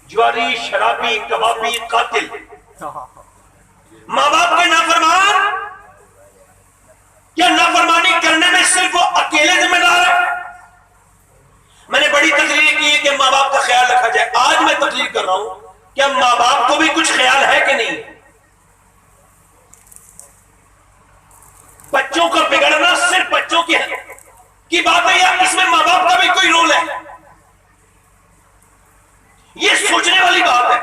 جواری، شرابی، کبابی، قاتل، ماں باپ کے نافرمان، کیا نافرمانی کرنے میں صرف وہ اکیلے ذمہ دار ہے؟ میں نے بڑی تقریر کی ہے کہ ماں باپ کا خیال رکھا جائے. آج میں تقریر کر رہا ہوں کیا ماں باپ کو بھی کچھ خیال ہے کہ نہیں؟ بچوں کا بگڑنا صرف بچوں کی بات ہے یا اس میں ماں باپ کا بھی کوئی رول ہے؟ یہ سوچنے والی بات ہے.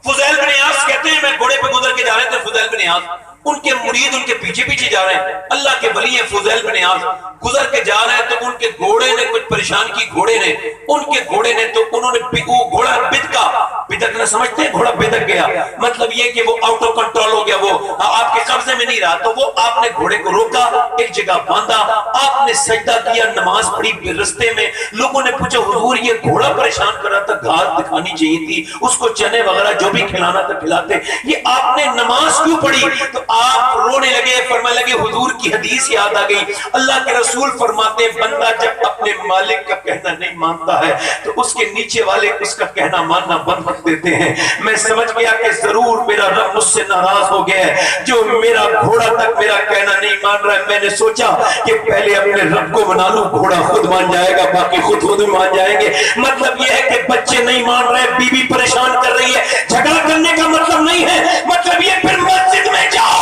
فضیل بن عیاض کہتے ہیں میں گھوڑے پہ گزر کے جا رہے تھے، فضیل بن عیاض، ان کے مرید ان کے پیچھے پیچھے جا رہے ہیں، اللہ کے ولی ہیں فضیل بن عیاض، گزر کے جا رہے ہیں تو ان کے گھوڑے نے کچھ پریشان کی، گھوڑے نے ان کے گھوڑے نے تو انہوں نے گھوڑا بدکا، بدکنا سمجھتے ہیں، گھوڑا بدک گیا، مطلب یہ کہ وہ آؤٹ آف کنٹرول ہو گیا، وہ آپ کے قبضے میں نہیں رہا. تو وہ آپ نے گھوڑے کو روکا، ایک جگہ باندھا، آپ نے سجدہ کیا، نماز پڑھی. رستے میں لوگوں نے پوچھا حضور یہ گھوڑا پریشان کر رہا تھا، گھاس دکھانی چاہیے تھی اس کو، چنے وغیرہ جو بھی کھلانا تھا کھلاتے، یہ آپ نے نماز کیوں پڑھی؟ تو آپ رونے لگے، فرمانے لگے حضور کی حدیث یاد آ گئی، اللہ کے رسول فرماتے ہیں بندہ جب اپنے مالک کا کہنا نہیں مانتا ہے تو اس کے نیچے والے اس کا کہنا ماننا بند کر دیتے ہیں. میں سمجھ گیا کہ ضرور میرا رب مجھ سے ناراض ہو گیا ہے جو میرا گھوڑا تک میرا کہنا نہیں مان رہا ہے. میں نے سوچا کہ پہلے اپنے رب کو منا لوں، گھوڑا خود مان جائے گا، باقی خود مان جائیں گے. مطلب یہ ہے کہ بچے نہیں مان رہے، بیوی پریشان کر رہی ہے، جھگڑا کرنے کا مطلب نہیں ہے، مطلب یہ پھر مسجد میں جاؤ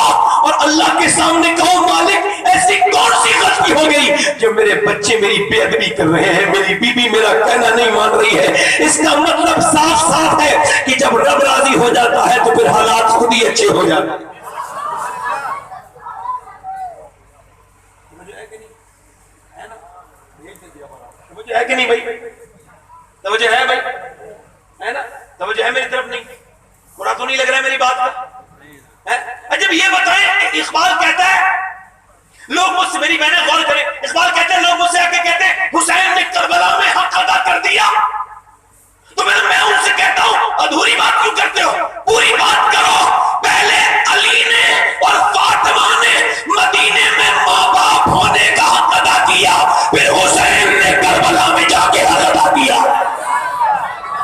اور اللہ کے سامنے کہو مالک ایسی کون سی غلطی ہو گئی جو میرے بچے میری بے ادبی کر رہے ہیں، میری بیوی میرا کہنا نہیں مان رہی ہے. اس کا مطلب صاف صاف ہے کہ جب رب راضی ہو جاتا ہے تو پھر حالات خود ہی اچھے ہو جاتے ہیں. توجہ ہے کہ نہیں بھائی؟ توجہ ہے بھائی؟ ہے نا؟ توجہ ہے میری طرف؟ نہیں برا تو نہیں لگ رہا ہے میری بات کا؟ جب یہ بتائیں، اقبال کہتا ہے لوگ مجھ سے، میری بہنیں غور کریں، اقبال کہتے ہیں لوگ مجھ سے آ کے کہتے ہیں حسین نے کربلا میں حق ادا کر دیا، تو میں ان سے کہتا ہوں ادھوری بات کیوں کرتے ہو؟ پوری بات کرو. پہلے علی نے اور فاطمہ نے مدینے میں ماں باپ ہونے کا حق ادا کیا، پھر حسین نے کربلا میں جا کے حق ادا کیا.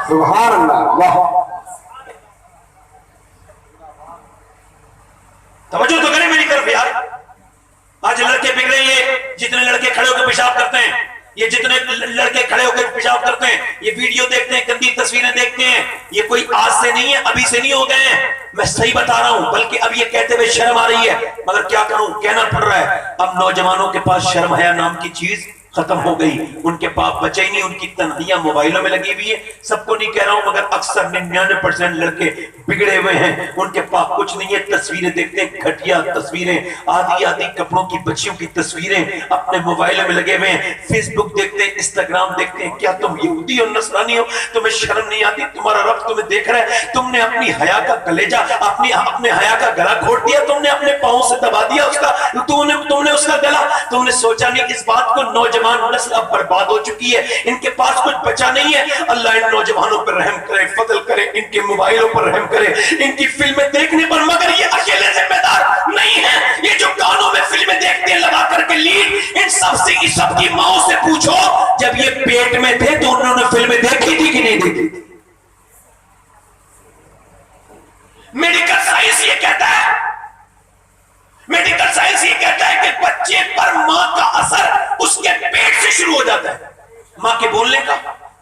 سبحان اللہ. واہ، توجہ تو کریں میری طرف یار. آج لڑکے بگڑے، یہ جتنے لڑکے کھڑے ہو کے پیشاب کرتے ہیں، یہ جتنے لڑکے کھڑے ہو کے پیشاب کرتے ہیں، یہ ویڈیو دیکھتے ہیں، گندی تصویریں دیکھتے ہیں، یہ کوئی آج سے نہیں ہے، ابھی سے نہیں ہو گئے ہیں. میں صحیح بتا رہا ہوں، بلکہ اب یہ کہتے ہوئے شرم آ رہی ہے، مگر کیا کروں، کہنا پڑ رہا ہے. اب نوجوانوں کے پاس شرم حیا نام کی چیز ختم ہو گئی، ان کے پاس بچے ہی نہیں، ان کی تنہائیاں موبائلوں میں لگی ہوئی ہے. سب کو نہیں کہہ رہا ہوں مگر اکثر 99% لڑکے بگڑے ہوئے ہیں، ان کے پاس کچھ نہیں ہے. تصویریں دیکھتے ہیں، گھٹیا تصویریں، آدھی کپڑوں کی بچیوں کی تصویریں اپنے موبائلوں میں لگے ہوئے ہیں. فیس بک دیکھتے ہیں، انسٹاگرام دیکھتے ہیں. کیا تم یہودی اور نصرانی ہو؟ تمہیں شرم نہیں آتی؟ تمہارا رب تمہیں دیکھ رہا ہے، تم نے اپنی حیا کا کلیجہ، اپنے حیا کا گلا گھونٹ دیا، تم نے اپنے پاؤں سے دبا دیا اس کا، تم نے اس کا گلا. تم نے سوچا نہیں اس بات کو نوجوان نسل اب برباد ہو چکی ہے، ان کے پاس کچھ بچا نہیں ہے. اللہ ان نوجوانوں پر رحم کرے، فضل کرے، ان کے موبائلوں پر رحم کرے، ان کی فلمیں دیکھنے پر. مگر یہ اکیلے ذمہ دار نہیں ہے، یہ جو کانوں میں فلمیں دیکھتے ہیں لگا کر کے لیڈ، ان سب کی ماں سے پوچھو جب یہ پیٹ میں تھے تو انہوں نے فلمیں دیکھی تھی کہ نہیں دیکھی تھی؟ میڈیکل سائنس یہ کہتا ہے، میڈیکل سائنس یہ کہتا ہے کہ بچے پر ماں کا اثر اس کے پیٹ سے شروع ہو جاتا ہے، ماں کے بولنے کا.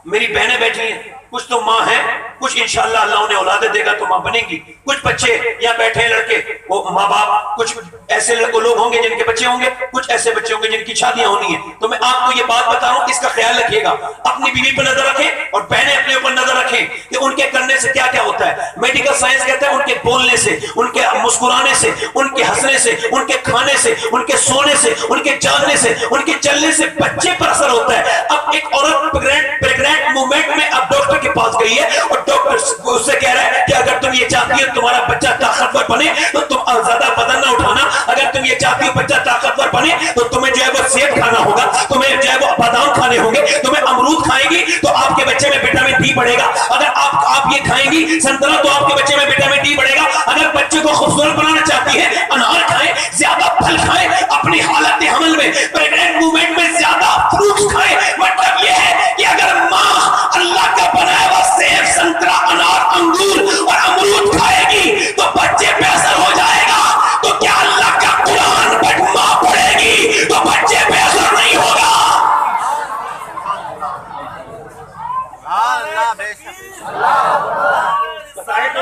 میری بہنیں بیٹھی ہیں، کچھ تو ماں ہیں، کچھ انشاءاللہ اللہ انہیں اولادیں دے گا تو ماں بنیں گی. کچھ بچے یا بیٹھے ہیں لڑکے، وہ ماں باپ، کچھ ایسے لوگ ہوں گے جن کے بچے ہوں گے، کچھ ایسے بچے ہوں گے جن کی شادیاں ہونی ہیں. تو میں آپ کو یہ بات بتا رہا ہوں، اس کا خیال رکھیے گا، اپنی بیوی پر نظر رکھیں اور بہنیں اپنے اوپر نظر رکھیں کہ ان کے کرنے سے کیا کیا ہوتا ہے. میڈیکل سائنس کہتا ہے ان کے بولنے سے، ان کے مسکرانے سے، ان کے ہنسنے سے، ان کے کھانے سے، ان کے سونے سے، ان کے جاگنے سے، ان کے چلنے سے بچے پر اثر ہوتا ہے. اب ایک عورت پریگننٹ مومنٹ میں اب ڈاکٹر کے پاس گئی ہے اور ڈاکٹر اس سے کہہ رہا ہے کہ اگر تم یہ چاہتی ہو تمہارا بچہ طاقتور بنے تو تم زیادہ وزن نہ اٹھانا، اگر تم یہ چاہتی ہو بچہ طاقتور بنے تو تمہیں جو ہے وہ سیب کھانا ہوگا، تمہیں جو ہے وہ بادام کھانے ہوں گے، تمہیں امرود کھائیں گی تو آپ کے بچے میں وٹامن ڈی بڑھے گا، اگر آپ یہ کھائیں گی سنترا تو آپ کے بچے میں وٹامن ڈی بڑھے گا، اگر بچے کو خوبصورت بنانا چاہتی ہے انار کھائیں، زیادہ پھل کھائیں، اپنی حالت حمل میں پریگننٹ مومنٹ میں زیادہ فروٹس کھائیں. مطلب یہ ہے کہ اگر ماں اللہ کا بنایا ہوا سیب اللہ بے شک بتائیں تو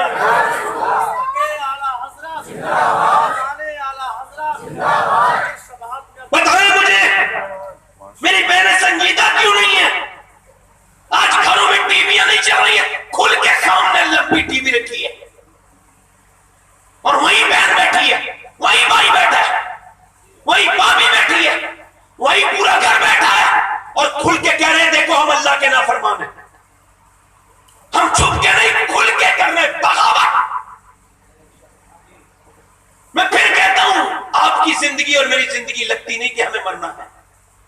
بتائیں مجھے میری بہنیں سنجیدہ کیوں نہیں ہے؟ آج گھروں میں ٹی ویاں نہیں چل رہی ہیں، کھل کے سامنے لمبی ٹی وی رکھی ہے اور وہی بہن بیٹھی ہے، وہی بھائی بیٹھا ہے، وہی بھابھی بیٹھی ہے، وہی پورا گھر بیٹھا ہے اور کھل کے کہہ رہے ہیں دیکھو ہم اللہ کے نافرمان ہیں. ہم چھپ کے نہیں کھل کے کر رہے بغاوت. میں پھر کہتا ہوں آپ کی زندگی اور میری زندگی لگتی نہیں کہ ہمیں مرنا ہے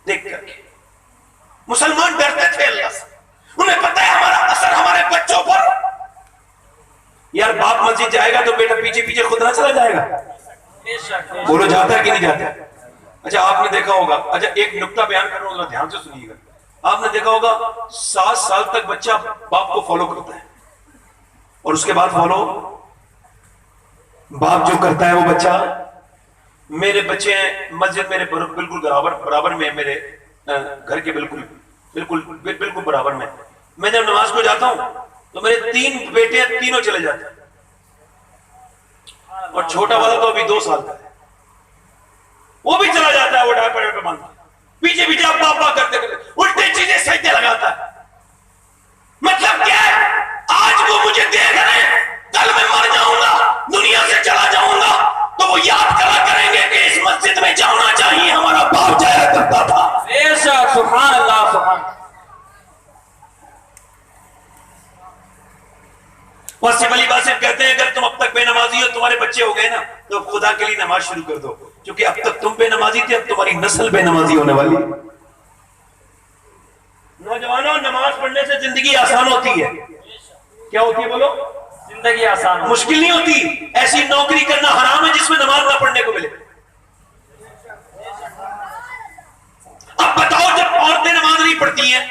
دیکھ کر کے. مسلمان ڈرتے تھے اللہ سے، انہیں پتہ ہے ہمارا اثر ہمارے بچوں پر. یار باپ مسجد جائے گا تو بیٹا پیچھے پیچھے خود نہ چلا جائے گا؟ بولو جاتا ہے کہ نہیں جاتا ہے؟ اچھا آپ نے دیکھا ہوگا، اچھا ایک نکتہ بیان کر رہا ہوں دھیان سے سنیے گا. آپ نے دیکھا ہوگا 7 سال تک بچہ باپ کو فالو کرتا ہے اور اس کے بعد فالو باپ جو کرتا ہے وہ بچہ. میرے بچے ہیں مسجد میرے بالکل برابر میں، میرے گھر کے بالکل برابر میں. میں جب نماز کو جاتا ہوں تو میرے 3 بیٹے ہیں، تینوں چلے جاتے ہیں اور چھوٹا والا تو ابھی 2 سال کا ہے، وہ بھی چلا جاتا ہے. وہ ڈائپر پہ باندھ پیچھے پیچھے آپ پاپا کرتے الٹے چیزیں سجدے لگاتا ہے. مطلب کیا ہے؟ آج وہ مجھے دیکھ رہے ہیں، کل میں مر جاؤں گا، دنیا سے چلا جاؤں گا تو وہ یاد کرا کریں گے کہ اس مسجد میں جانا چاہیے، ہمارا باپ جایا کرتا تھا. بے شک سبحان اللہ سبحان. واسف علی واسف کہتے ہیں اگر تم اب تک بے نمازی ہو، تمہارے بچے ہو گئے نا تو خدا کے لیے نماز شروع کر دو، کیونکہ اب تک تم بے نمازی تھے، اب تمہاری نسل بے نمازی ہونے والی. نوجوانوں نماز پڑھنے سے زندگی آسان ہوتی ہے. کیا ہوتی ہے بولو؟ زندگی آسان مشکل نہیں ہوتی. ایسی نوکری کرنا حرام ہے جس میں نماز نہ پڑھنے کو ملے. اب بتاؤ جب عورتیں نماز نہیں پڑھتی ہیں،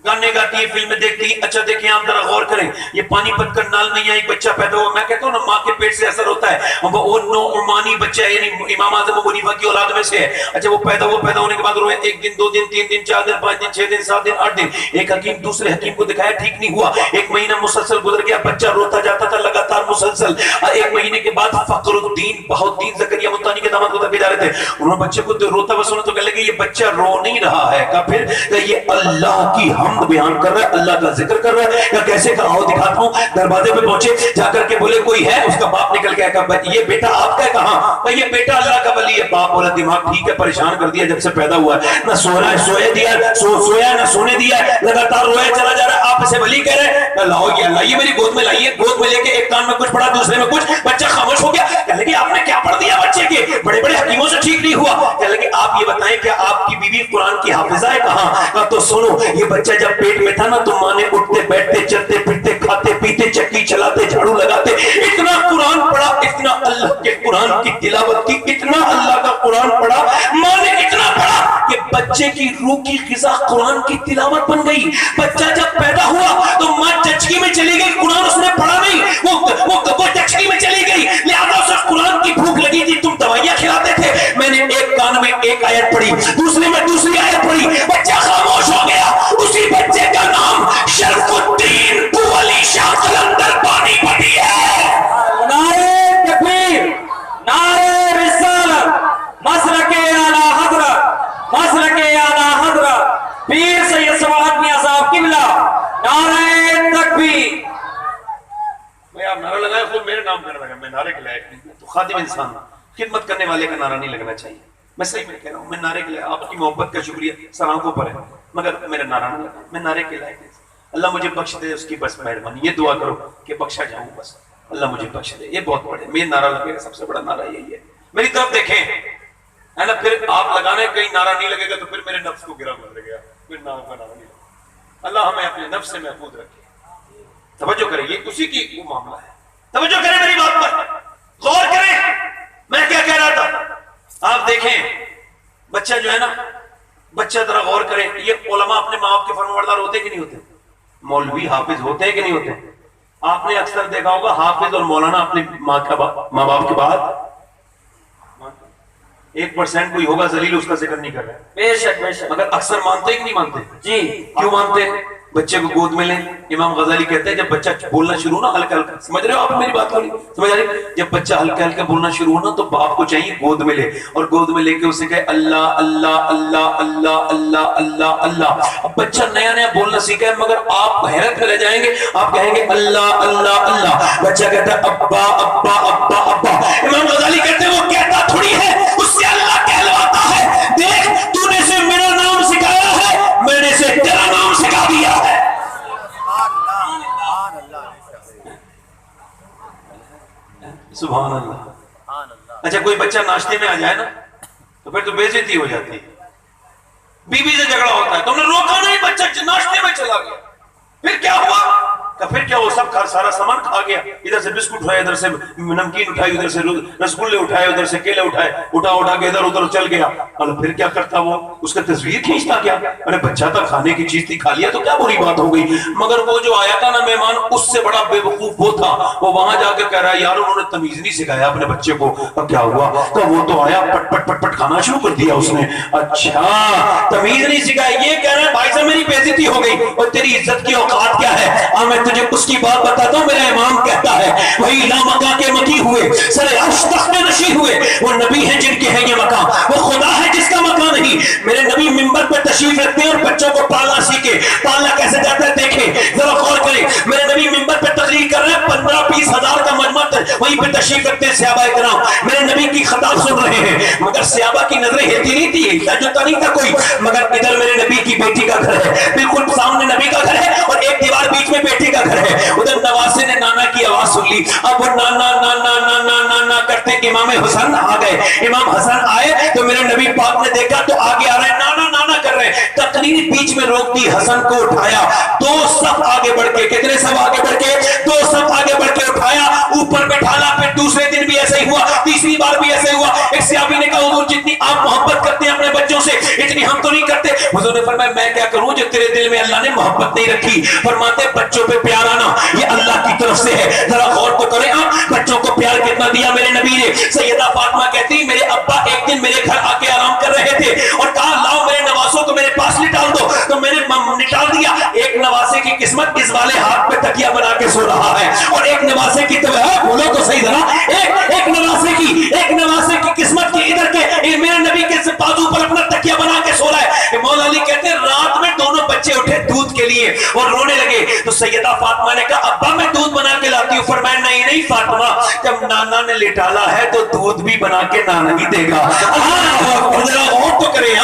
گانے گاتی ہیں، فلمیں دیکھتی ہیں، اچھا دیکھیں آپ ذرا غور کریں، یہ پانی پت کر نال میں ایک بچہ پیدا ہوا، میں کہتا ہوں نا ماں کے پیٹ سے اثر ہوتا ہے، وہ نعمانی بچہ ہے، یعنی امام اعظم ابو حنیفہ کی اولاد میں سے ہے. اچھا وہ پیدا ہونے کے بعد روئے 1 دن 2 دن 3 دن 4 دن 5 دن 6 دن 7 دن 8 دن. ایک حکیم دوسرے حکیم کو دکھایا، ٹھیک نہیں ہوا. 1 مہینہ مسلسل گزر گیا، بچہ روتا جاتا تھا لگاتار مسلسل. 1 مہینے کے بعد فخر الدین بہاؤالدین زکریا ملتانی کے داماد گزر کے جا رہے تھے، انہوں نے بچے کو روتا ہوا سنا تو کہنے لگے یہ بچہ رو نہیں رہا ہے. کہا پھر؟ یہ اللہ کی حمد بیان کر رہا ہے، اللہ کا ذکر کر رہا ہے. یا کیسے کہا آؤ دکھاتا ہوں. دروازے پہ پہنچے، جا کر کے بولے کوئی ہے؟ اس کا باپ نکل کے کہا یہ بیٹا آپ کا ہے؟ کہاں؟ یہ بیٹا اللہ کا ولی ہے. باپ بولا دماغ ٹھیک ہے، پریشان کر دیا جب سے پیدا ہوا ہے، نہ سونا ہے سوئے دیا، سویا نہ سونے دیا ہے، لگاتار رویا چلا جا رہا ہے. آپ اسے ولی کہہ رہے ہیں؟ لاؤ یہ لائیے میری گود میں لائیے. گود میں لے کے ایک کان میں کچھ پڑھا دوسرے میں کچھ، بچہ خاموش ہو گیا. کہنے لگے آپ نے کیا پڑھ دیا بچے کے؟ بڑے بڑے حکیموں سے ٹھیک نہیں ہوا. کہنے لگے آپ یہ بتائیں کیا آپ کی بیوی قرآن کی حافظہ ہے؟ کہاں؟ کہا تو سنو، یہ بچہ جب پیٹ میں تھا نا تو ماں نے اٹھتے بیٹھتے چلتے پھرتے کھاتے پیتے چکی چلاتے جھاڑو لگاتے اتنا قرآن پڑھا، اتنا اللہ کے قرآن کی تلاوت کی، اتنا اللہ کا قرآن پڑھا، ماں نے اتنا پڑھا کہ بچے کی روح کی غذا قرآن کی تلاوت بن گئی. بچہ جب پیدا ہوا تو ماں چچکی میں چلی گئی، قرآن اس نے پڑھا نہیں، وہ چچکی میں چلی گئی، لہذا اسے قرآن کی بھوک لگی تھی. تم دوائیاں کھلاتے تھے، میں نے ایک کان میں ایک آیت پڑھی، دوسرے میں دوسری آیت پڑھی، بچہ خاموش ہو گیا. اسی بچے کا نام شرف الدین علی شاہ قلندر پانی پڑی ہے. نعرہ تکبیر، نعرہ رسالت، مسلک اعلی حضرت، مسلک اعلی حضرت پیر سید سماعت میاں صاحب قبلہ، نعرہ تکبیر. میں آپ نعرہ لگائے خود میرے نام کرنے لگا، میں نعرے کے لائق نہیں تو خادم انسان خدمت کرنے والے کا نعرہ نہیں لگنا چاہیے. میں صحیح میں کہہ رہا ہوں، میں نعرے کے لائق، آپ کی محبت کا شکریہ سر آنکھوں پر ہے، مگر میرا نعرہ نہیں لگا، میں نعرے کے لائق نہیں. اللہ مجھے بخش دے، اس کی بس مہربانی. یہ دعا کرو کہ بخشا جاؤں بس، اللہ مجھے بخش دے. یہ بہت بڑے میرا نعرہ لگے گا، سب سے بڑا نعرہ یہی ہے. میری طرف دیکھیں ہے نا، پھر آپ لگانے کہیں نعرہ نہیں لگے گا تو پھر میرے نفس کو گرا گزر گیا، پھر نام کا نعرہ نہیں لگا. اللہ ہمیں اپنے نفس سے محفوظ رکھے. توجہ کریں، یہ اسی کی وہ معاملہ ہے. توجہ کریں میری بات پر، غور کریں میں کیا کہہ رہا تھا. آپ دیکھیں بچہ جو ہے نا، بچہ ذرا غور کریں، یہ علماء اپنے ماں باپ کے فرمانبردار ہوتے کہ نہیں ہوتے؟ مولوی حافظ ہوتے ہیں کہ نہیں ہوتے؟ آپ نے اکثر دیکھا ہوگا حافظ اور مولانا اپنے ماں باپ کے بعد 1% کوئی ہوگا ذلیل، اس کا ذکر نہیں کر رہے ہیں، بے شک بے شک مگر اکثر مانتے کہ نہیں مانتے؟ جی کیوں مانتے ہیں؟ بچے کو گود میں لیں. امام غزالی کہتے ہیں جب بچہ بولنا شروع نا ہلکا ہلکا، سمجھ رہے ہو آپ میری بات کو نہیں سمجھ رہے؟ جب بچہ ہلکا ہلکا بولنا شروع ہو نا تو باپ کو چاہیے گود میں لے، اور گود میں لے کے اسے کہے اللہ اللہ اللہ اللہ اللہ اللہ اللہ. اب بچہ نیا نیا بولنا سیکھا ہے، مگر آپ حیرت میں رہ جائیں گے. آپ کہیں گے اللہ اللہ اللہ، بچہ کہتا ہے ابا ابا ابا ابا. امام غزالی کہتے ہیں وہ کہتا تھوڑی ہے، اس سے اللہ کہلواتا ہے. دیکھ تو نے سے میرا نام سکھایا ہے، میں نے سے تیرا نام سکھا دیا ہے. سبحان اللہ. اچھا کوئی بچہ ناشتے میں آ جائے نا تو پھر تو بے عزتی ہو جاتی ہے، بیوی سے جھگڑا ہوتا ہے، تم نے روکا نہیں، بچہ ناشتے میں چلا گیا. پھر کیا ہوا؟ پھر کیا وہ سب سارا سامان کھا گیا، ادھر سے بسکٹ اٹھائے، ادھر سے نمکین اٹھائی، ادھر سے رسگلے اٹھائے، ادھر سے کیلے اٹھائے، اٹھا کے ادھر ادھر چل گیا. اور پھر کیا کرتا وہ؟ اس کا تصویر کھینچتا کیا؟ ارے بچہ تھا، کھانے کی چیز تھی، کھا لیا تو کیا بری بات ہو گئی. مگر وہ جو آیا تھا نا مہمان، اس سے بڑا بے وقوف وہ تھا. وہ وہاں جا کے کہہ رہا ہے یار انہوں نے تمیز نہیں سکھایا اپنے بچے کو. اب کیا ہوا؟ تو وہ تو آیا پٹ پٹ پٹ پٹ کھانا شروع کر دیا اس نے. اچھا تمیز نہیں سکھایا، یہ کہہ رہا ہے بھائی صاحب میری بے عزتی ہو گئی. اور تیری عزت کی اوقات کیا ہے؟ میں تجھے اس کی بات بتاتا ہوں. میرا امام کہتا ہے وہی لامکہ کے مکی ہوئے، سر عرش تخت میں نشی ہوئے، وہ نبی ہیں جن کے ہیں یہ مقام، وہ خدا ہے جس کا مکان نہیں. میرے نبی منبر پہ تشریف رکھتے ہیں اور بچوں کو پالنا سیکھے. پالنا کیسے جاتا ہے دیکھیں ذرا غور کریں. میرے نبی منبر پہ تقریر کر رہے ہیں، 15-20 ہزار کا مجمع وہیں پہ تشریف رکھتے ہیں صحابہ کرام. میرے نبی کی خطاب سن رہے ہیں، مگر صحابہ کی نظریں ہلتی نہیں تھی، ہلتا جلتا نہیں تھا کوئی. مگر ادھر میرے نبی کی بیٹی کا گھر ہے، بالکل سامنے نبی کا گھر ہے اور ایک دیوار بیچ میں بیٹی کا گھر ہے. ادھر نواسے نے نانا کی آواز سن لی. اب وہ نانا نانا نانا نانا کرتے امام حسن آ گئے. امام حسن آئے تو میرے نبی پاک نے دیکھا تو آگے آ رہے ہیں، نانا نانا کر رہے ہیں. تقریر بیچ میں روک دی، حسن کو اٹھایا، 2 صف آگے بڑھ کے، کتنے صف آگے بڑھ کے؟ 2 صف آگے بڑھ کے اٹھایا، اوپر بٹھالا. پھر دوسرے دن بھی ایسا ہی ہوا، تیسری بار بھی ایسا ہی ہوا. ایک صحابی نے کہا حضور جتنی آپ محبت کرتے ہیں اپنے بچوں سے اتنی ہم تو نہیں کرتے. حضور نے فرمایا میں کیا کروں جو تیرے دل میں اللہ نے محبت نہیں رکھی. فرماتے بچوں پہ پیار آنا یہ اللہ کی طرف سے ہے. ذرا غور تو کریں آپ، بچوں کو پیار کتنا دیا میرے نبی نے. سیدہ فاطمہ کہتی میرے ابا ایک دن میرے گھر آ کے آرام کر رہے تھے اور کہا لاؤ میرے نواسوں کو میرے پاس نٹال دو، تو میں نے نٹال دیا. ایک نواسے کی قسمت اس والے ہاتھ پہ تکیہ بنا کے سو رہا ہے اور ایک نواسے کی تو بولو تو صحیح ذرا، ایک نواسے کی قسمت کی ادھر کے میرے نبی کے بازو پر اپنا تکیہ بنا کے سو رہا ہے. مولا علی کہتے ہیں رات میں دونوں بچے اٹھے دودھ کے لیے اور رونے لگے. تو سیدہ فاطمہ نے کہا ابا میں دودھ بنا کے لاتی ہوں. فرمایا نہیں فاطمہ، جب نانا نے لٹالا ہے تو دودھ بھی بنا کے نانا ہی دے گا. ذرا غور تو کریں،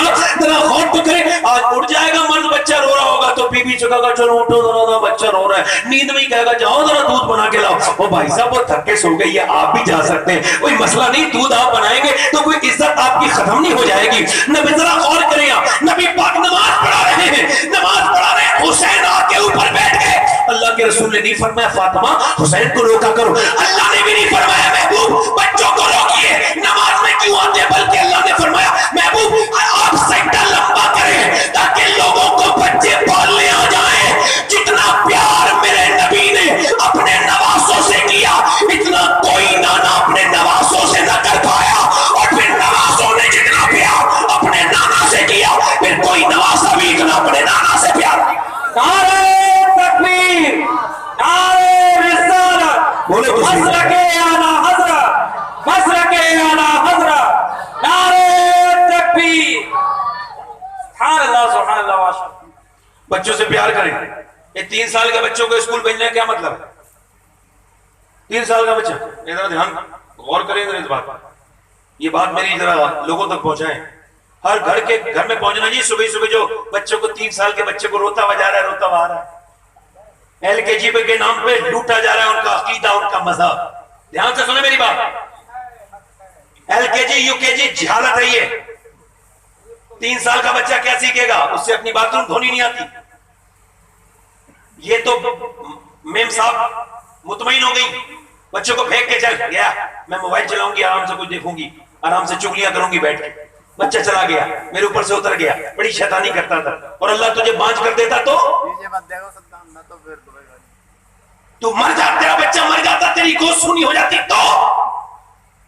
ذرا غور تو کریں. آج اٹھ جائے گا مرد، بچہ رو رہا ہوگا تو بیوی چکا گا چلو اٹھو ذرا بچہ رو رہا ہے، نیند میں ہی کہے گا جاؤ ذرا دودھ بنا کے لاؤ. وہ بھائی صاحب وہ تھک کے سو گئی ہے، آپ بھی جا سکتے ہیں، کوئی مسئلہ نہیں. دودھ آپ بنائیں گے تو کوئی عزت آپ کی ختم نہیں ہو جائے گی. نبی ذرا غور کریں آپ، نبی پاک نماز پڑھا رہے ہیں، حسین آ کے اوپر بیٹھ گئے. اللہ کے رسول نے نہیں فرمایا فاطمہ حسین کو روکا کرو، اللہ نے بھی نہیں فرمایا محبوب بچوں کو روکیے نماز میں کیوں آتے، بلکہ اللہ نے فرمایا محبوب آپ سجدہ لمبا کریں تاکہ لوگوں کو بچے پالنے آ جائیں. جتنا پیار میرے نبی نے اپنے نواسوں سے کیا اتنا کوئی نانا اپنے نواسوں سے نہ کر پایا، اور پھر نواسوں نے جتنا پیار اپنے نانا سے کیا پھر کوئی نواسا بھی اتنا اپنے نانا سے پیار نہیں. نعرہ تکبیر، نعرہ رسالت، مسلک اعلیٰ حضرت، مسلک اعلیٰ حضرت، نعرہ تکبیر. سبحان اللہ سبحان اللہ ماشاء اللہ. بچوں سے پیار کریں. یہ 3 سال کے بچوں کو اسکول بھیجنے کا کیا مطلب ہے؟ 3 سال کا بچہ، ذرا دھیان غور کریں ذرا اس بات پر. یہ بات میری ذرا لوگوں تک پہنچائیں. ہر گھر میں پہنچنا چاہیے. صبح جو بچوں کو 3 سال کے بچے کو روتا ہوا جا رہا ہے، روتا ہوا آ رہا ہے، LKG کے نام پہ لوٹا جا رہا ہے ان کا عقیدہ، ان کا مذہب. دھیان سے سنیں میری بات. LKG UKG جہالت ہے. یہ 3 سال کا بچہ کیا سیکھے گا؟ اس سے اپنی بات دھونی نہیں آتی. یہ تو میم صاحب مطمئن ہو گئی، بچوں کو پھینک کے چل گیا، میں موبائل چلاؤں گی، آرام سے کچھ دیکھوں گی، آرام سے چگلیاں کروں گی بیٹھ کے. بچہ چلا گیا، میرے اوپر سے اتر گیا، بڑی شیطانی کرتا تھا، اور اللہ تجھے بانچ کر دیتا تو مر جاتا. تیرا بچہ مر جاتا، تیری گوشت سونی ہو جاتی، تو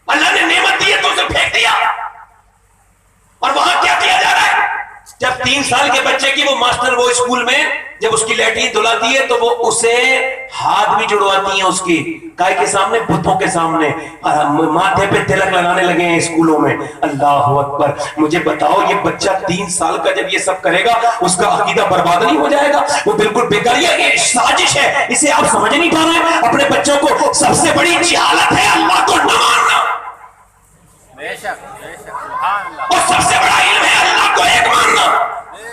اللہ نے نعمت دی ہے تو اسے پھینک دیا. اور وہاں کیا کیا جا رہا ہے؟ جب 3 سال کے بچے کی وہ ماسٹر وہ اسکول میں جب اس کی لیٹرین دھلاتی ہے تو وہ اسے ہاتھ بھی جڑواتی ہیں اس کی کائے کے سامنے، بتوں کے سامنے، ماتھے پہ تلک لگانے لگے ہیں اسکولوں میں. اللہ اکبر. مجھے بتاؤ یہ بچہ 3 سال کا جب یہ سب کرے گا اس کا عقیدہ برباد نہیں ہو جائے گا؟ وہ بالکل بیکار. یہ سازش ہے، اسے آپ سمجھ نہیں پا رہے ہیں. اپنے بچوں کو سب سے بڑی جہالت ہے اللہ کو نہ ماننا، اور سب سے بڑا علم ہے اللہ کو ایک ماننا.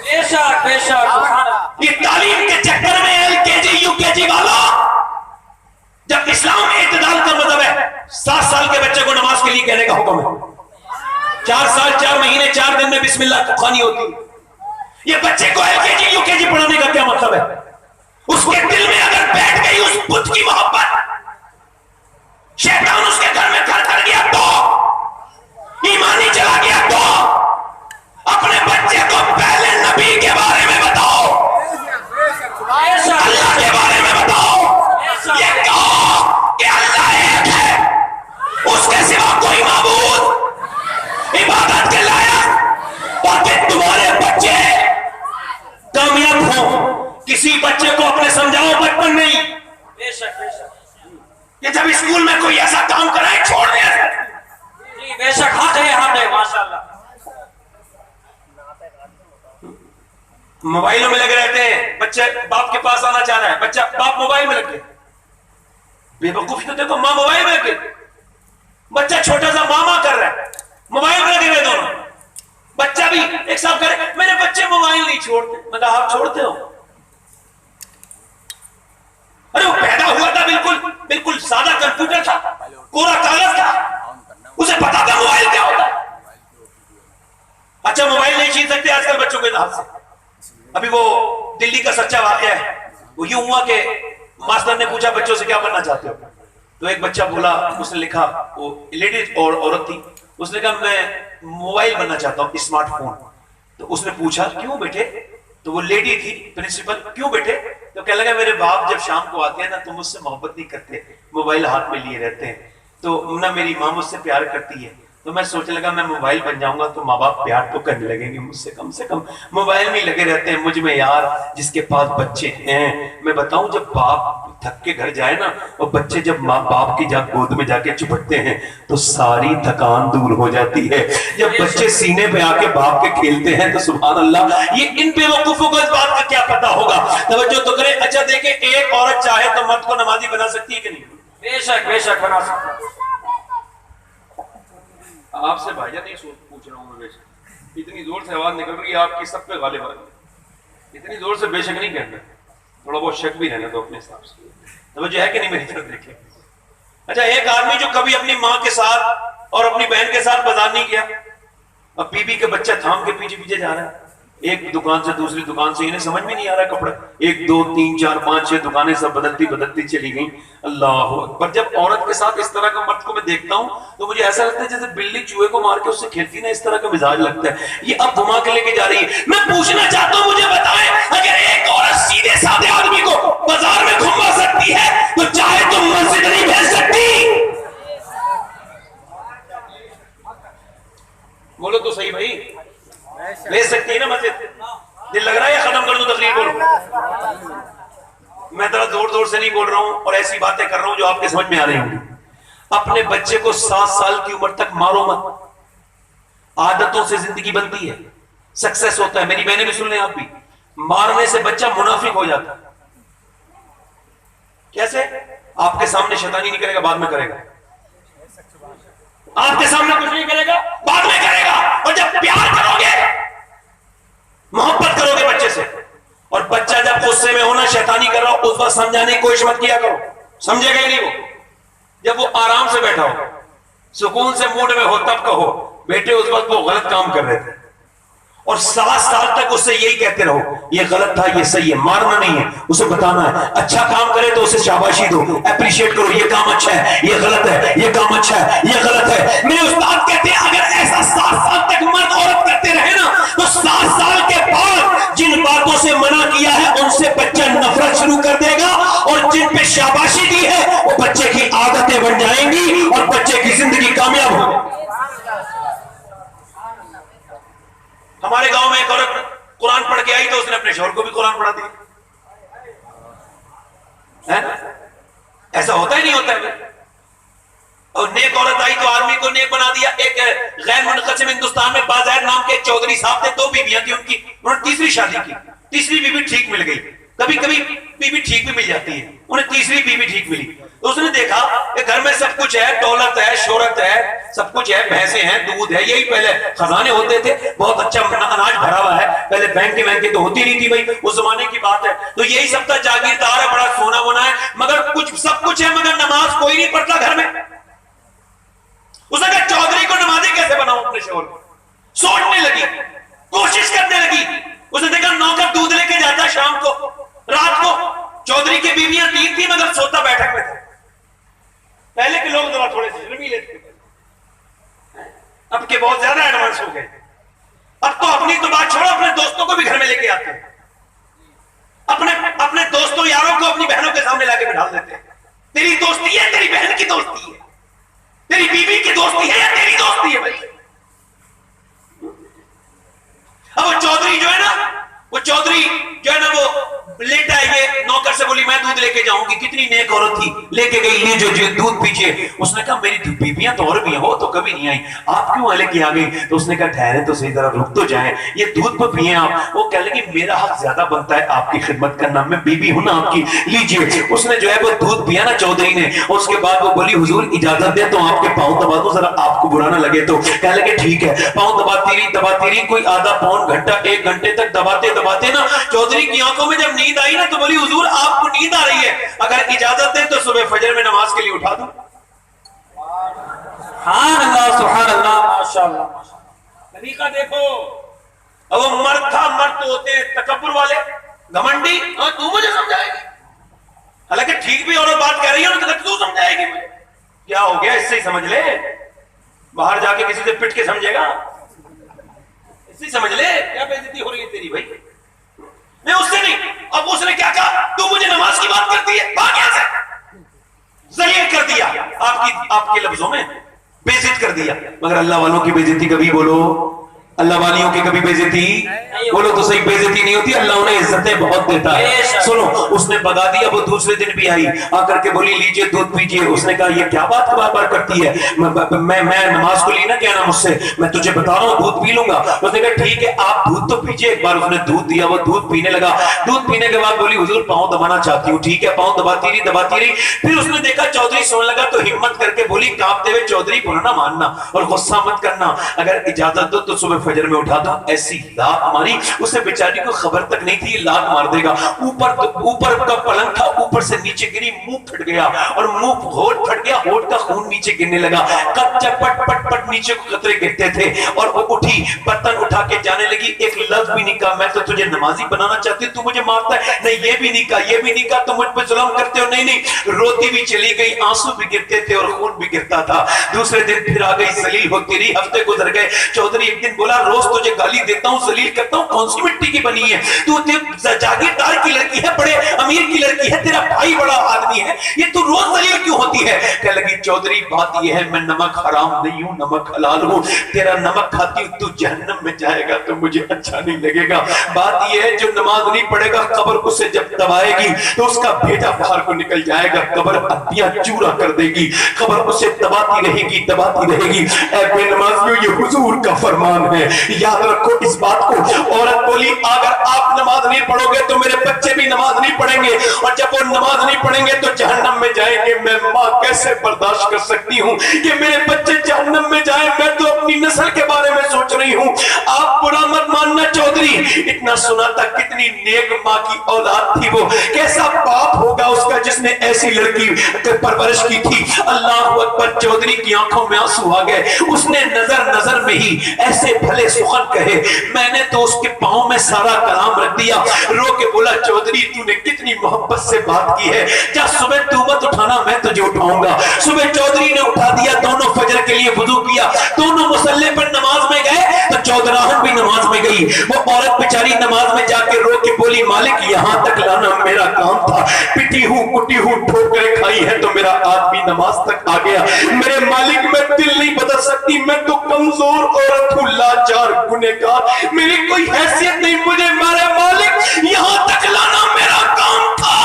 بے شک بے شک. یہ تعلیم کے چکر میں LKG UKG والا، جب اسلام اعتدال کا مطلب ہے 7 سال کے بچے کو نماز کے لیے کہنے کا حکم ہے. 4 سال 4 مہینے 4 دن میں بسم اللہ خوانی ہوتی. یہ بچے کو LKG UKG پڑھانے کا کیا مطلب ہے؟ اس کے دل میں اگر بیٹھ گئی اس بت کی محبت، شیطان اس کے گھر میں گھر کر گیا تو، ایمانی چلا گیا تو، اپنے بچے کو پہلے نبی کے بارے میں بتاؤ، اللہ کے بارے میں بتاؤ. یہ کہو کہ اللہ ایک ہے، اس کے سوا کوئی معبود عبادت کے لائق، اور کہ تمہارے بچے کامیاب ہوں. کسی بچے کو اپنے سمجھاؤ بچپن نہیں. بے شک بے شک. کہ جب اسکول میں کوئی ایسا کام کرائے چھوڑ دیں. جی بے شک. حق ہے ماشاءاللہ. موبائلوں میں لگے رہتے ہیں، بچے باپ کے پاس آنا چاہ رہا ہے، بچہ باپ موبائل میں لگے. بے وقوفی تو دیکھو، ماں موبائل میں لگے، بچہ چھوٹا سا ماما کر رہا ہے، موبائل میں لگے ہوئے دونوں. بچہ بھی ایک صاحب کہہ رہے میرے بچے موبائل نہیں چھوڑتے. میں کہا آپ چھوڑتے ہو؟ ارے وہ پیدا ہوا تھا بالکل سادہ کمپیوٹر تھا، کوڑا کاغذ تھا، اسے پتا تھا موبائل کیا ہوتا ہے. اچھا موبائل نہیں چھین سکتے آج کل بچوں کے ہاتھ سے. ابھی وہ دلی کا سچا واقعہ ہے. وہ یوں ہوا کہ ماسٹر نے پوچھا بچوں سے کیا بننا چاہتے ہو؟ تو ایک بچہ بولا، اس نے لکھا، وہ لیڈی اور عورت تھی، اس نے کہا میں موبائل بننا چاہتا ہوں، اسمارٹ فون. تو اس نے پوچھا کیوں بیٹے؟ تو وہ لیڈی تھی پرنسپل، کیوں بیٹے؟ تو کہنے لگا میرے باپ جب شام کو آتے ہیں نا تو مجھ سے محبت نہیں کرتے، موبائل ہاتھ میں لیے رہتے ہیں. تو نہ میری ماں مجھ سے پیار کرتی ہے، تو میں سوچنے لگا میں موبائل بن جاؤں گا تو ماں باپ پیار تو کرنے لگیں گے مجھ سے کم موبائل میں لگے رہتے ہیں. مجھ میں یار جس کے پاس بچے ہیں، میں بتاؤں جب باپ تھک کے گھر جائے نا اور بچے جب ماں باپ کی گود میں جا کے چپٹتے ہیں تو ساری تھکان دور ہو جاتی ہے. جب بچے سینے پہ آ کے باپ کے کھیلتے ہیں تو سبحان اللہ. یہ ان بے وقوفوں کو اس بات کا کیا پتا ہوگا؟ توجہ تو کرے. اچھا دیکھیں، ایک عورت چاہے تو مرد کو نمازی بنا سکتی ہے کہ نہیں؟ بے شک بے شک بنا سکتا. آپ سے بھائی جان نہیں پوچھ رہا ہوں میں، بے شک اتنی زور سے آواز نکل رہی ہے آپ کی سب پہ غالب آ رہی ہے. اتنی زور سے بے شک نہیں کہنا، تھوڑا بہت شک بھی رہنا تو اپنے حساب سے. توجہ ہے کہ نہیں میری طرف دیکھیں. اچھا ایک آدمی جو کبھی اپنی ماں کے ساتھ اور اپنی بہن کے ساتھ بازار نہیں گیا، اب بیوی کے بچہ تھام کے پیچھے جا رہا ہے ایک دکان سے دوسری دکان سے، انہیں سمجھ میں نہیں آ رہا کپڑا، 1 2 3 4 5 6 دکانیں سب بدلتی چلی گئیں. اللہ اکبر. جب عورت کے ساتھ اس طرح کا مرد کو میں دیکھتا ہوں تو مجھے ایسا لگتا ہے جیسے بلی چوہے کو مار کے اس سے کھیلتی نا، اس طرح کا مزاج لگتا ہے. یہ اب گھما کے لے کے جا رہی ہے. میں پوچھنا چاہتا ہوں مجھے بتائیں، اگر ایک عورت سیدھے سادے آدمی کو بازار میں گھما سکتی ہے تو چاہے تم مسجد نہیں بھیج سکتی؟ بولو تو صحیح بھائی. لے سکتی ہے نا مسجد؟ دل لگ رہا ہے یا ختم کر دوں تقریر؟ بولو. میں ذرا زور سے نہیں بول رہا ہوں اور ایسی باتیں کر رہا ہوں جو آپ کے سمجھ میں آ رہی ہوں گی. اپنے بچے کو 7 سال کی عمر تک مارو مت. عادتوں سے زندگی بنتی ہے، سکسیس ہوتا ہے. میری بہنیں بھی سن لیں آپ بھی. مارنے سے بچہ منافق ہو جاتا ہے. کیسے؟ آپ کے سامنے شیطانی نہیں کرے گا، بعد میں کرے گا. آپ کے سامنے کچھ نہیں کرے گا، بعد میں کرے گا. اور جب پیار کرو گے، محبت کرو گے بچے سے، اور بچہ جب غصے میں ہونا شیطانی کر رہا ہو اس وقت سمجھانے کی کوشش مت کیا کرو. سمجھے گا ہی نہیں. وہ جب وہ آرام سے بیٹھا ہو، سکون سے موڈ میں ہو، تب کہو بیٹے اس وقت وہ غلط کام کر رہے تھے، اور 7 سال تک اس سے یہی کہتے رہو یہ غلط تھا یہ صحیح ہے. مارنا نہیں ہے، اسے بتانا ہے. اچھا کام کرے تو اسے شاباشی دو، اپریشیٹ کرو، یہ کام اچھا ہے، یہ غلط ہے، یہ کام اچھا ہے، یہ غلط ہے. میرے استاد کہتے ہیں اگر ایسا 7 سال تک مرد عورت کرتے رہے نا تو 7 سال کے بعد جن باتوں سے منع کیا ہے ان سے بچہ نفرت شروع کر دے گا، اور جن پہ شاباشی دی ہے وہ بچے کی عادتیں بن جائیں گی اور بچے کی زندگی کامیاب ہوگی. ہمارے گاؤں میں ایک عورت قرآن پڑھ کے آئی تو اس نے اپنے شوہر کو بھی قرآن پڑھا دیا. ایسا ہوتا ہی نہیں ہوتا ہے. اور نیک عورت آئی تو آدمی کو نیک بنا دیا. ایک غیر منقسم ہندوستان میں بازار نام کے ایک چودھری صاحب تھے, 2 بیویاں تھیں ان کی, انہوں نے تیسری شادی کی. تیسری بیوی ٹھیک مل گئی. کبھی کبھی بیوی ٹھیک بھی مل جاتی ہے, انہیں تیسری بیوی ٹھیک ملی. تو اس نے دیکھا کہ گھر میں سب کچھ ہے, دولت ہے, شہرت ہے, سب کچھ ہے, بھینسیں ہیں, دودھ ہے, یہی پہلے خزانے ہوتے تھے, بہت اچھا اناج بھرا ہوا ہے. پہلے بینکیں تو ہوتی نہیں تھی بھائی, اس زمانے کی بات ہے. تو یہی سب تھا, جاگیردار ہے, بڑا سونا وونا ہے, مگر کچھ سب کچھ ہے, مگر نماز کوئی نہیں پڑھتا گھر میں. اس نے کہا چودھری کو نمازی کیسے بناؤں اپنے شوہر کو. سوچنے لگی, کوشش کرنے لگی. اس نے دیکھا نوکر دودھ لے کے جاتا شام کو, رات کو. چودھری کی بیویاں 3 تھی مگر سوتا بیٹھک میں تھا. پہلے کے لوگ ذرا تھوڑے سے شرمیلے تھے, اب کے بہت زیادہ ایڈوانس ہو گئے. اب تو اپنی تو بات چھوڑو, اپنے دوستوں کو بھی گھر میں لے کے آتے ہیں. اپنے دوستوں یاروں کو اپنی بہنوں کے سامنے لا کے بٹھا دیتے ہیں. تیری دوستی ہے, تیری بہن کی دوستی ہے, تیری بیوی کی دوستی ہے یا تیری دوستی ہے بھائی. اب وہ چودھری جو ہے نا, وہ لیٹا ہے, یہ نوکر سے بولی میں دودھ لے کے جاؤں گی. کتنی نیک عورت تھی, لے کے گئی, یہ جو دودھ پیچھے. اس نے کہا میری بیویاں تو اور بھی ہیں, وہ تو کبھی نہیں آئی, آپ کیوں لے کے آ گئی. تو اس نے کہا ٹھہرے تو صحیح, ذرا رک تو جائیں, یہ دودھ پہ پیئیں آپ. وہ کہنے لگی میرا حق زیادہ بنتا ہے آپ کی خدمت کرنا, میں بیوی ہوں نا آپ کی, لیجیے. اس نے جو ہے وہ دودھ پیا نا چودھری نے, اور اس کے بعد وہ بولی حضور اجازت دے تو آپ کے پاؤں دبا دوں, ذرا آپ کو برا نہ لگے. تو کہنے لگے ٹھیک ہے. پاؤں دباتی رہی, کوئی آدھا پون گھنٹہ 1 گھنٹے تک دباتے نا, چودھری کی آنکھوں میں جب نیند آئی نا تو بولی حضور آپ کو نیند آ رہی ہے, اگر اجازت دیں تو صبح فجر میں نماز کے لیے اٹھا دوں. سبحان اللہ, سبحان اللہ, ماشاءاللہ. طریقہ دیکھو. اب وہ مرد تھا, مرد تو ہوتے ہیں تکبر والے, گھمنڈی. ہاں تو مجھے سمجھائے گی, حالانکہ ٹھیک بھی عورت بات کہہ رہی ہے, تو تو سمجھائے گی. کیا ہو گیا, اس سے ہی سمجھ لے, باہر جا کے کسی سے پٹ کے سمجھے گا, اس سے سمجھ لے کیا بے عزتی ہو رہی ہے تیری بھائی. میں اس سے نہیں. اب اس نے کیا کہا, تو مجھے نماز کی بات کرتی ہے, بھاگ یہاں سے. ذلیل کر دیا, آپ کے لفظوں میں بے عزت کر دیا. مگر اللہ والوں کی بے عزتی کبھی بولو, اللہ والیوں کی کبھی بے عزتی بولو تو صحیح, بے عزتی نہیں ہوتی, اللہ انہیں عزتیں بہت دیتا ہے. سنو, اس نے بگا دیا. وہ دوسرے دن بھی آئی, آ کر کے بولی لیجئے دودھ پیجئے. اس نے کہا یہ کیا بات بار بار کرتی ہے, میں نماز کو لی نہ کہنا مجھ سے, میں تجھے بتا رہا ہوں دودھ پی لوں گا. اس نے کہا ٹھیک ہے آپ دودھ تو پیجئے. ایک بار اس نے دودھ دیا, وہ دودھ پینے لگا. دودھ پینے کے بعد بولی حضور پاؤں دبانا چاہتی ہوں. ٹھیک ہے, پاؤں دباتی رہی. پھر اس نے دیکھا چودھری سونے لگا تو ہمت کر کے بولی کانپتے ہوئے, چودھری کو نہ ماننا اور غصہ مت کرنا, اگر اجازت دو تو صبح فجر میں اٹھا دو. ایسی لات ماری, اسے بیچاری کو خبر تک نہیں تھی یہ لات مار دے گا. اوپر کا پلنگ تھا, اوپر سے نیچے گری, منہ پھٹ گیا, اور منہ ہونٹ پھٹ گیا, ہونٹ کا خون نیچے گرنے لگا. کچا پٹ پٹ نیچے کو قطرے گرتے تھے. اور وہ اٹھی, برتن اٹھا کے جانے لگی. ایک لفظ بھی نہیں کہا میں تو تجھے نمازی بنانا چاہتی ہوں, تو مجھے مارتا ہے, نہیں یہ بھی نہیں کہا, تم مجھ پہ ظلم کرتے ہو, نہیں. روتی بھی چلی گئی, آنسو بھی گرتے تھے اور خون بھی گرتا تھا. دوسرے دن پھر آ گئی, ذلیل ہوتی رہی. ہفتے گزر گئے. چودھری ایک دن بولا روز تجھے گالی دیتا ہوں, ذلیل کرتا ہوں, کون سی مٹی کی بنی ہے تو, جاگیردار کی لڑکی ہے, بڑے امیر کی لڑکی ہے, تیرا بھائی بڑا آدمی ہے, یہ تو روز ذلیل کیوں ہوتی ہے. کہنے لگی چودھری بات یہ ہے میں نمک حرام نہیں ہوں, نمک حلال ہوں. تیرا نمک کھاتی ہوں تو جہنم میں جائے گا تو مجھے اچھا نہیں لگے گا. بات یہ ہے جو نماز نہیں پڑھے گا قبر اسے جب دبائے گی تو اس کا بھیجا باہر کو نکل جائے گا, قبر ہڈیاں چورا کر دے گی, قبر اسے دباتی رہے گی. اے بے نمازیوں یہ حضور کا فرمان ہے, یاد رکھو اس بات کو. عورت بولی اگر آپ نماز نہیں پڑھو گے تو میرے بچے بھی نماز نہیں پڑھیں گے, اور جب وہ نماز نہیں پڑھیں گے تو جہنم میں جائیں گے. میں ماں کیسے برداشت کر سکتی ہوں کہ میرے بچے جہنم میں جائیں, میں تو اپنی نسل کے بارے میں سوچ رہی ہوں. آپ برا مت ماننا چودھری, اتنا سنا تھا کتنی نیک ماں کی اولاد تھی وہ, کیسا باپ ہوگا اس کا جس نے ایسی لڑکی پرورش کی تھی. اللہ اکبر, چودھری کی آنکھوں میں آنسو آ گئے. اس نے نظر میں ہی ایسے بھلے سخن کہے, میں نے تو اس کے پاؤں میں سارا کلام رکھ دیا. رو کے بولا چودھری تو نے کتنی محبت سے بات کی ہے, جا صبح تو مت اٹھانا, میں تجھے اٹھاؤں گا. صبح چودھری نے اٹھا دیا, دونوں فجر کے لیے وضو کیا, دونوں مصلی پر نماز میں گئے تو چودراہن بھی نماز میں گئی. وہ عورت بیچاری نماز میں جا کے رو کے بولی مالک یہاں تک لانا میرا کام تھا, پٹی ہوں کٹی ہوں ٹھوکریں کھائی ہے تو میرا آدمی نماز تک آ گیا. میرے مالک میں دل نہیں بدل سکتی, میں تو کمزور عورت ہوں, لاچار گنہگار, میری کوئی حیثیت نہیں, مجھے میرے مالک یہاں تک لانا میرا کام تھا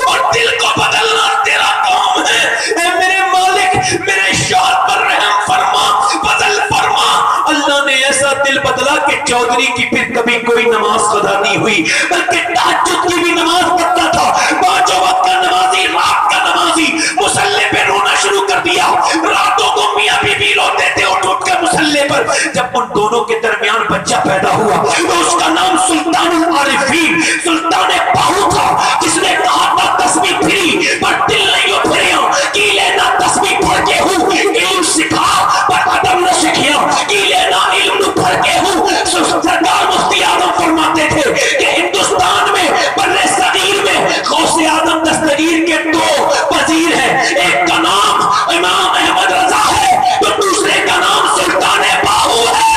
اور دل کو بدلنا تیرا کام ہے. اے میرے مالک میرے شوہر پر رحم فرما, بدل فرما. اللہ نے ایسا دل بدلا کہ چودھری کی پھر کبھی کوئی نماز قضا نہیں ہوئی, بلکہ تہجد کی بھی نماز پڑھتا تھا. پانچوں وقت کا نمازی, رات کا نمازی, مصلی پہ رونا شروع کر دیا. راتوں کو میاں بی بی روتے تھے اٹھ اٹھ کے مصلی پر. جب ان دونوں کے درمیان بچہ پیدا ہوا تو اس کا نام سلطان العارفین, سلطان باہو تھا, جس نے کہا تھا تسبیح پھری پر دل نہیں پھریا, کی لینا تسبیح پڑھ کے ہوں, علم سکھا پر ادب نہ سکھیا, کی لینا علم نہ پڑھ کے ہوں. سرکار مفتی اعظم فرماتے تھے کہ ہندوستان میں بر صغیر میں غوث اعظم دستگیر کے دو وزیر ہیں, ایک کا نام امام احمد رضا ہے تو دوسرے کا نام سلطان باہو ہے.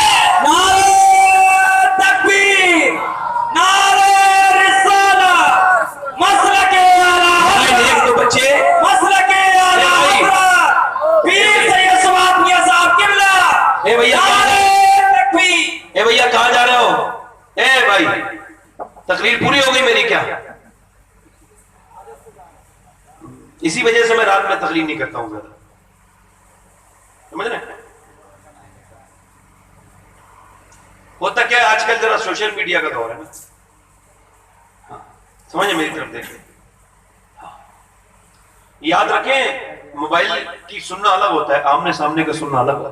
نعرہ تکبیر, نعرہ رسالت, مسلک اعلیٰ ایک دو بچے مسلک اعلیٰ حضرت پیر سید سواد میاں صاحب قبلہ. اے بھیا نعرہ تکبیر. اے بھیا کہاں جا رہے ہو؟ اے بھائی تقریر پوری ہو گئی میری کیا؟ اسی وجہ سے میں رات میں تقریر نہیں کرتا ہوں زیادہ, سمجھ رہے ہیں؟ ہوتا کیا ہے آج کل ذرا سوشل میڈیا کا دور ہے نا, سمجھے میری طرف دیکھیں. یاد رکھیں موبائل کی سننا الگ ہوتا ہے, آمنے سامنے کا سننا الگ ہوتا ہے.